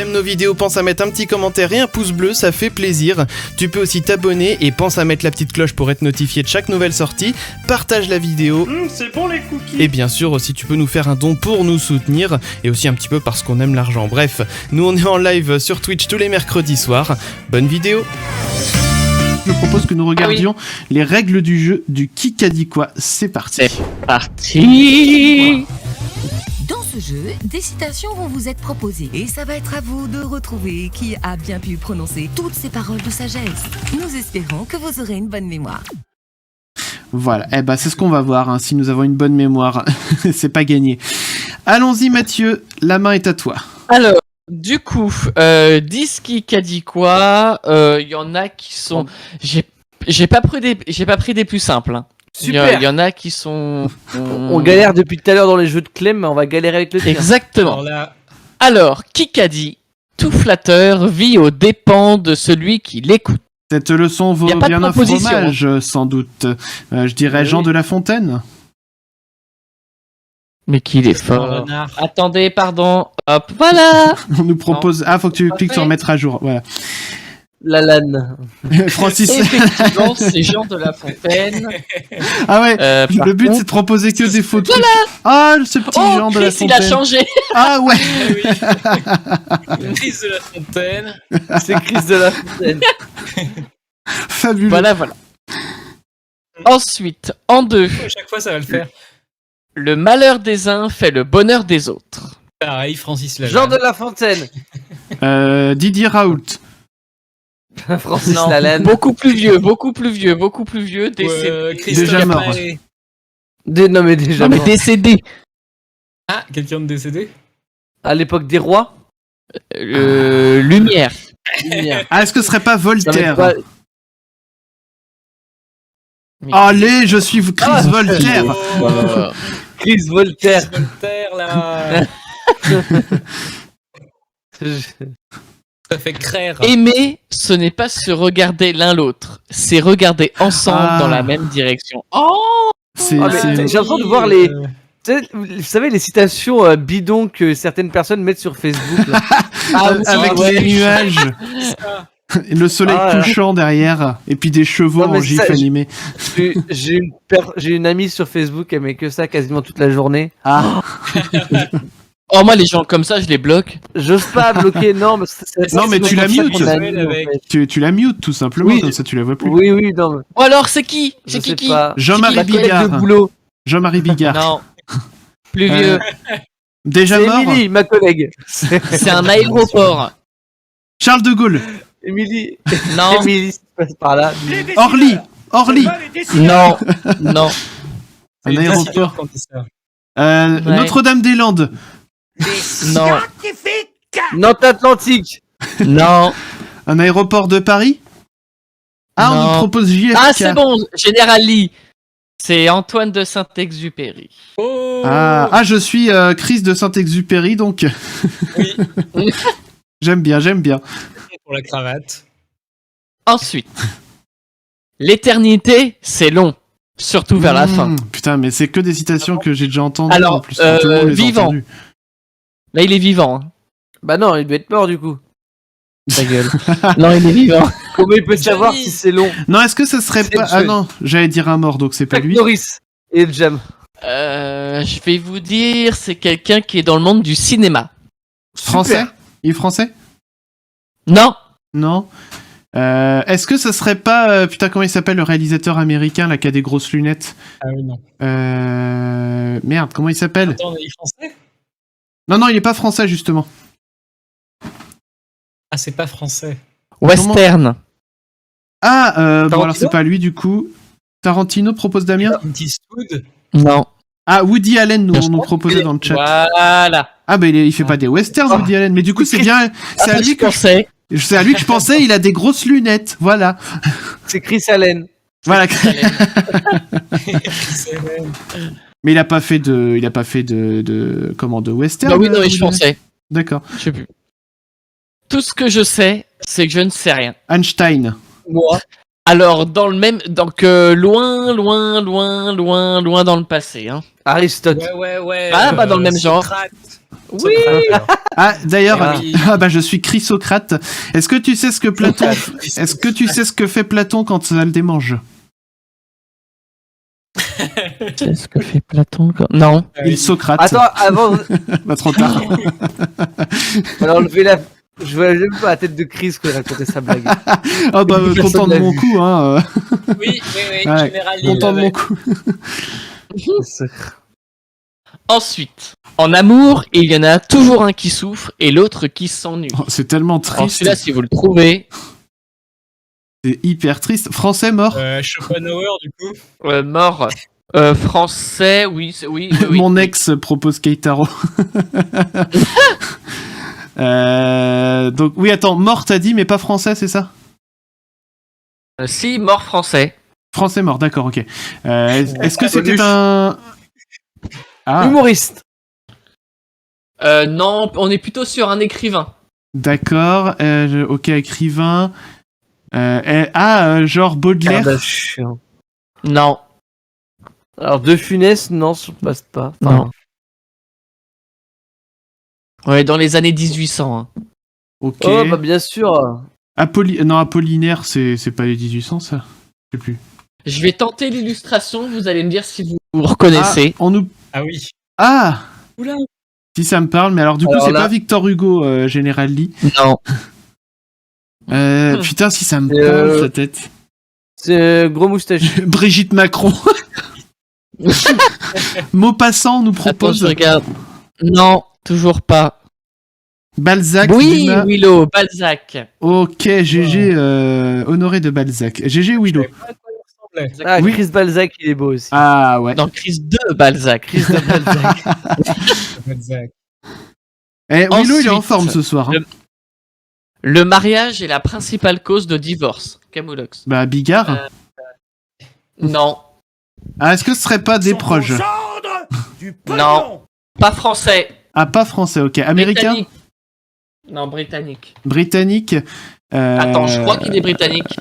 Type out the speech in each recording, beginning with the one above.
T'aimes nos vidéos, pense à mettre un petit commentaire et un pouce bleu, ça fait plaisir. Tu peux aussi t'abonner et pense à mettre la petite cloche pour être notifié de chaque nouvelle sortie. Partage la vidéo. C'est bon les cookies. Et bien sûr aussi tu peux nous faire un don pour nous soutenir et aussi un petit peu parce qu'on aime l'argent. Bref, nous on est en live sur Twitch tous les mercredis soirs. Bonne vidéo. Je propose que nous regardions les règles du jeu du qui a dit quoi. C'est parti. C'est parti. Dans ce jeu, des citations vont vous être proposées et ça va être à vous de retrouver qui a bien pu prononcer toutes ces paroles de sagesse. Nous espérons que vous aurez une bonne mémoire. Voilà, c'est ce qu'on va voir, hein. Si nous avons une bonne mémoire, c'est pas gagné. Allons-y Mathieu, la main est à toi. Alors, du coup, dis qui a dit quoi. Il y en a qui sont... J'ai pas pris des plus simples. Hein. Super. Il y en a qui sont... On galère depuis tout à l'heure dans les jeux de Clem, mais on va galérer avec le tien. Exactement. Alors, qui a dit tout flatteur vit aux dépens de celui qui l'écoute. Cette leçon vaut Y a pas de bien un proposition, fromage, sans doute. Je dirais Jean de La Fontaine. Mais qu'il est fort. Attendez, pardon. Hop, voilà. On nous propose... faut que tu cliques sur mettre à jour, voilà. La lane. Francis. Effectivement, c'est Jean de La Fontaine. Ah ouais, Par le but contre- c'est de proposer que des photos. Voilà. Ah, ce petit Jean de La Chris, il a Fontaine. changé. Ah ouais. Chris de La Fontaine. C'est Chris de la Fontaine. Fabuleux. Voilà. Ensuite, en 2, À chaque fois, ça va le faire. le malheur des uns fait le bonheur des autres. Pareil, Francis Lalanne. Jean de la Fontaine. Didier Raoult. Francis Non, Lalanne. beaucoup plus vieux, décédé. Christophe Déjà mort. Maé. Non mais déjà Non, mais mort. décédé. Ah, quelqu'un de décédé. À l'époque des rois. Lumière. Lumière. Ah, est-ce que ce serait pas Non, mais Voltaire? quoi- Allez, je suis Chris Voltaire. Chris Voltaire. Voltaire, là. Ça fait craire. Aimer, ce n'est pas se regarder l'un l'autre, c'est regarder ensemble dans la même direction. Oh, C'est, Ah, mais c'est- j'ai l'impression de voir les... Tu sais, vous savez, les citations bidons que certaines personnes mettent sur Facebook. Là. avec ouais. les nuages, et le soleil Ah, ouais. couchant derrière, et puis des chevaux Non, mais en gif ça, animé. J'ai une amie sur Facebook, elle met que ça quasiment toute la journée. Ah, oh, moi les gens comme ça, je les bloque. J'ose pas bloquer, non, mais Non, mais tu la mutes. Avec- tu la mutes tout simplement, Oui. comme ça tu la vois plus. Oui, non, mais Oh alors, c'est qui? je C'est sais qui? pas. Jean-Marie Ma collègue Bigard. de boulot. Jean-Marie Bigard. Non. Plus vieux. Déjà C'est mort. Émilie, ma collègue. C'est un aéroport. Charles de Gaulle. Émilie. Non. Émilie, ça passe par là. Orly. Orly. Non. Non. Un aéroport. Quand il sort. Ouais. Notre-Dame-des-Landes. Non. Nantes Atlantique. Non. Un aéroport de Paris. Ah, on Non. nous propose JFK. Ah, c'est bon, Général Lee. C'est Antoine de Saint-Exupéry. Oh. Ah, je suis Chris de Saint-Exupéry, donc Oui. j'aime bien. Pour la cravate. Ensuite, l'éternité, c'est long. Surtout vers la fin. Putain, mais c'est que des citations que j'ai déjà entendues. Alors, en plus, tout le monde les a vivant. entendues. Là, il est vivant. Hein. Bah non, il doit être mort du coup. Ta gueule. Non, il est vivant. Comment il peut savoir si c'est long? Non, est-ce que ça serait C'est pas... Ah John. non, j'allais dire un mort, donc c'est pas Chuck lui. Norris et le Jam. Je vais vous dire, c'est quelqu'un qui est dans le monde du cinéma. Français. Il est français? Non. Non. Est-ce que ça serait pas... putain, comment il s'appelle le réalisateur américain, là, qui a des grosses lunettes? Ah oui, non. Merde, comment il s'appelle? Attends, il est français? Non, il est pas français, justement. Ah, c'est pas français. Western. Ah, bon, Tarantino alors c'est pas lui, du coup. Tarantino propose Damien? Clint Eastwood. Non. Ah, Woody Allen, Bien on nous proposait dans le chat. Voilà. Ah, bah il fait pas des westerns, Woody Allen. Mais du coup, c'est bien... C'est à lui que pensais. c'est à lui que je pensais, il a des grosses lunettes. Voilà. C'est Chris Allen. Voilà. C'est vrai. Mais il a pas fait de comment, de western? Bah oui, non, mais Woody je Allen pensais. D'accord. Je sais plus. Tout ce que je sais, c'est que je ne sais rien. Einstein. Moi. Alors, dans le même. Donc, loin dans le passé. Hein. Aristote. Ouais. Ah, bah, dans le même genre. Socrate. Oui. Socrate. Ah, d'ailleurs, Ah oui. je suis Chrysocrate. Est-ce que tu sais ce que Platon... Est-ce que tu sais ce que fait Platon quand ça le démange? Qu'est-ce que fait Platon Non. Il Socrate. Attends, avant, Pas trop tard. alors enlever la. Je vois même pas la tête de Chris quand il racontait sa blague. Ah bah, Personne content de l'a mon vu. coup, hein. Oui, Ouais, Général Content de Lille mon coup. Ensuite, en amour, il y en a toujours un qui souffre et l'autre qui s'ennuie. Oh, c'est tellement Alors, triste. celui-là, si vous le trouvez, C'est hyper triste. Français mort. Schopenhauer, du coup. mort. Français, oui, oui. Mon ex propose Keitaro. Donc oui, attends, mort t'as dit, mais pas français, c'est ça? Si, mort français. Français mort, d'accord, ok. Est-ce que c'était un... Ah, Humoriste. Non, on est plutôt sur un écrivain. d'accord. Ok, écrivain. Genre Baudelaire. Kardashian. Non. Alors, De Funès, non, ça passe pas. Non. Ouais, dans les années 1800. Hein. Ok. Oh, bah bien sûr. Non, Apollinaire, c'est pas les 1800, ça? Je sais plus. Je vais tenter l'illustration, vous allez me dire si vous reconnaissez. On nous... Ah oui. Ah, Oula. si ça me parle, mais alors du coup, Alors c'est là- pas Victor Hugo, Général Lee. Non. Putain, si ça me C'est, parle, sa tête. C'est gros moustache. Brigitte Macron. Maupassant nous Attends, propose je regarde. Non, toujours pas. Balzac. Oui, Dumas. Willow, Balzac. Ok, GG, honoré de Balzac. GG Willow. Je savais pas à quoi il ressemblait. Ah, Oui. Chris Balzac, il est beau aussi. Ah ouais. Dans Crise 2, Balzac. Chris de Balzac. Balzac. Eh, Willow, il est en Ensuite, forme ce soir. Hein. Le mariage est la principale cause de divorce. Camoulox. Bah, Bigard. Non. Ah, est-ce que ce serait pas des proches? Non. Pas français. Ah, pas français, ok. Américain? Britannique. Non, britannique. Britannique. Attends, je crois qu'il est britannique.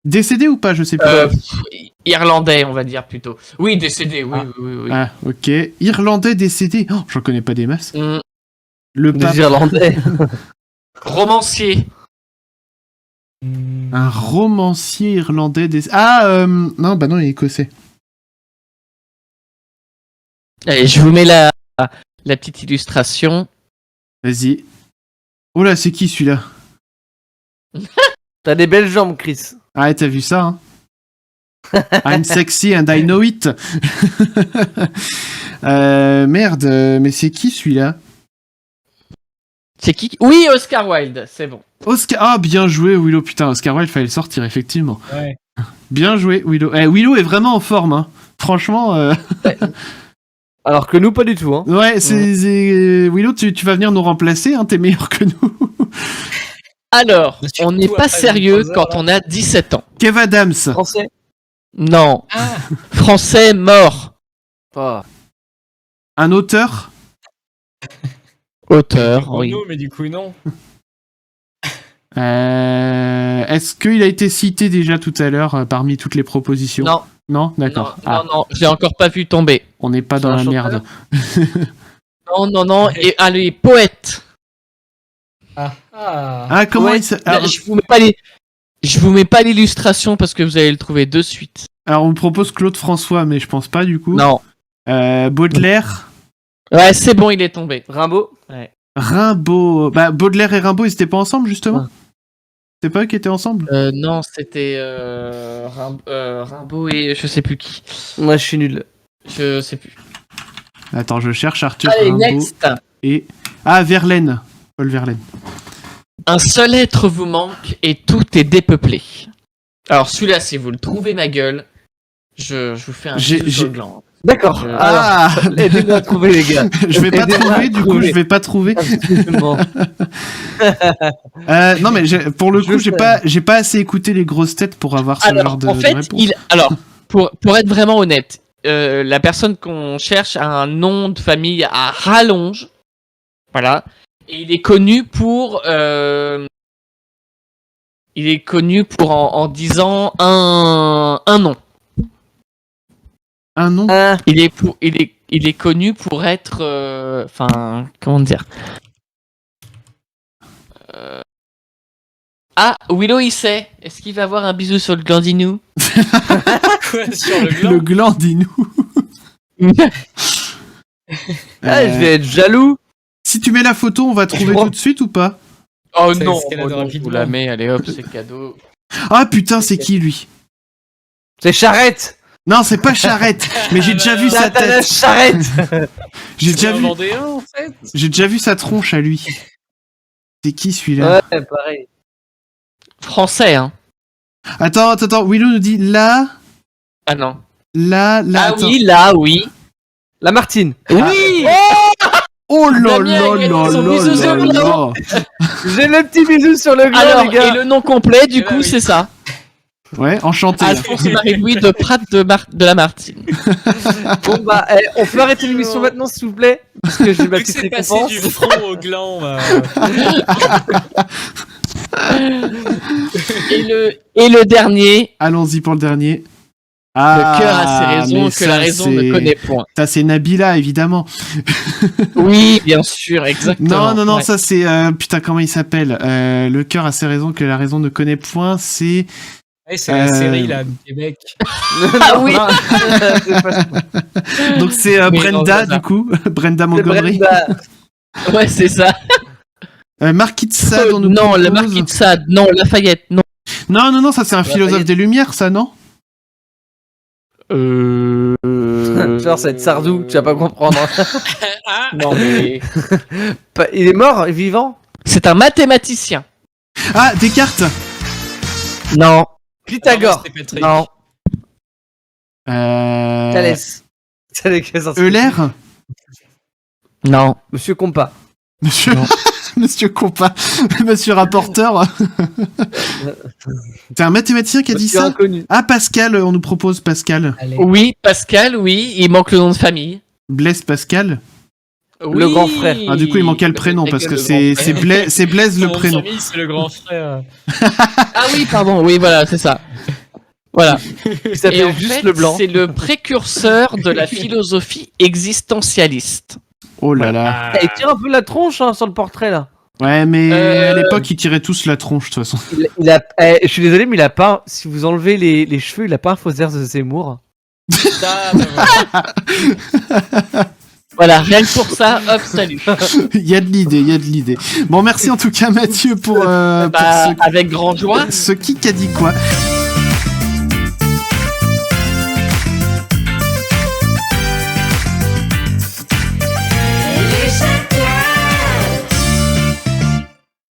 Décédé ou pas, je sais plus. Irlandais, on va dire plutôt. Oui, décédé, oui, Ah. oui. Ah, ok. Irlandais décédé. Oh, j'en connais pas des masses. Hmm. Le pape. Des Irlandais. Romancier. Un romancier irlandais décédé. Ah, non, bah non, il est écossais. Allez, je vous mets la petite illustration. Vas-y. Oh là, c'est qui celui-là? T'as des belles jambes, Chris. Ah, t'as vu ça, hein? I'm sexy and I know it. Merde, mais c'est qui celui-là? C'est qui? Oui, Oscar Wilde, c'est bon. Oscar. Ah, bien joué, Willow. Putain, Oscar Wilde, fallait le sortir, effectivement. Ouais. Bien joué, Willow. Willow est vraiment en forme, hein. Franchement, Alors que nous, pas du tout. Hein. ouais, Willow, tu vas venir nous remplacer, hein. T'es meilleur que nous. Alors, Surtout on n'est pas après sérieux 23 quand heures, on a 17 ans. Kev Adams. Français. Non. Ah, Français mort. Pas. Un auteur. Auteur, oui. Renaud, mais du coup, non. Est-ce qu'il a été cité déjà tout à l'heure parmi toutes les propositions? Non, Non, d'accord. non, non, j'ai encore pas vu tomber. On n'est pas C'est dans un la chanteur merde. Non. Et allez, poète. Ah, comment Ouais, il s'appelle? Je vous mets pas l'illustration parce que vous allez le trouver de suite. Alors, on me propose Claude François, mais je pense pas du coup. Non. Baudelaire. Ouais, c'est bon, il est tombé. Rimbaud. Rimbaud. Bah, Baudelaire et Rimbaud, ils étaient pas ensemble, justement? C'est pas eux qui étaient ensemble? Non, c'était Rimbaud et je sais plus qui. Moi, je suis nul. Je sais plus. Attends, je cherche Arthur Allez, Rimbaud next. et... Ah, Verlaine. Paul Verlaine. Un seul être vous manque et tout est dépeuplé. Alors celui-là, si vous le trouvez, ma gueule, je vous fais un J'ai- bisou sur j'ai- le gland. D'accord. Alors, Ah aidez-nous à trouver, les gars. Je vais pas Aidez-moi trouver, à du coup, trouver. je vais pas trouver. Absolument. Non, mais pour le coup, Je j'ai pas assez écouté les grosses têtes pour avoir ce genre Alors, de en fait, réponse. pour être vraiment honnête, la personne qu'on cherche a un nom de famille à rallonge. Voilà. Et il est connu pour Il est connu pour en disant un nom. Un nom. Il est connu pour être, enfin, comment dire. Ah, Willow il sait. Est-ce qu'il va avoir un bisou sur le glandinou? Quoi, sur le Le gland gland, dis-nous. Ah, je vais être jaloux. Si tu mets la photo, on va trouver tout de suite ou pas? Oh Ça non, escalade je rapidement. vous la mets, allez hop, c'est cadeau. Ah putain, c'est qui lui? C'est Charrette. Non, c'est pas Charrette, mais j'ai déjà vu sa Nathalie tête. Charrette. J'ai déjà C'est un vu, Vendéen, en fait. j'ai déjà vu sa tronche à lui. C'est qui celui-là? Ouais, pareil. Français, hein. Attends, Willow nous dit là, Ah non. là, Ah attends. oui, là, oui. La Martine. Oui. Oh là Damien là a gagné là son là bisou sur là le là. J'ai le petit bisou sur le gland, Alors, les gars. et le nom complet, du Eh ben coup, oui. c'est ça. Ouais, enchanté. Alphonse Marie-Louis de Prat de la Martine. Bon bah, on peut arrêter l'émission maintenant, s'il vous plaît, parce que j'ai ma Vu que petite c'est passé récompense. du front au gland, Et le dernier, Allons-y pour le dernier. le cœur a ses raisons mais que la ça, raison c'est- ne connaît point. Ça, c'est Nabila, évidemment. Oui, bien sûr, exactement. Non, Ouais. ça c'est... putain, comment il s'appelle? Le cœur a ses raisons que la raison ne connaît point, c'est... ouais, c'est la série, là, du Québec. Ah oui. C'est pas ça. Donc c'est Mais non, Brenda, c'est ça. du coup. Brenda C'est Montgomery. Brenda. Ouais, c'est ça. Marquis de Sade, on nous Non, le propose- marquis de Sade, non, Lafayette, non. Non, ça c'est un philosophe Lafayette. des Lumières, ça, non? Genre, ça va être Sardou, tu vas pas comprendre. Ah, Non, mais... Il est mort, il est vivant. C'est un mathématicien. Ah, Descartes. Non. Pythagore. c'était Patrick. Non. Euh... Thalès. Euler. Non. Monsieur Compas. Monsieur... Non. Monsieur Compas. Monsieur rapporteur. C'est un mathématicien qui a dit Monsieur ça? inconnu. Ah, Pascal, on nous propose Pascal. Allez. Oui, Pascal, oui, il manque le nom de famille. Blaise Pascal. Le grand frère. Ah, du coup, il manquait le prénom parce que Le c'est grand frère. c'est Blaise le Son nom de prénom. famille, c'est le grand frère. Ah oui, pardon, oui, voilà, c'est ça. Voilà. Il Et s'appelle en juste fait, le blanc. c'est le précurseur de la philosophie existentialiste. Oh là là. Il tire un peu la tronche hein, sur le portrait là. Ouais, mais à l'époque, ils tiraient tous la tronche, de toute façon. Je suis désolé, mais il a pas. Si vous enlevez les cheveux, il a pas un faux air de Zemmour. Ça, bah, voilà. Voilà, rien que pour ça, hop, salut. Il y a de l'idée. Bon, merci en tout cas, Mathieu, pour Bah, avec grand joie. ce qui a dit quoi.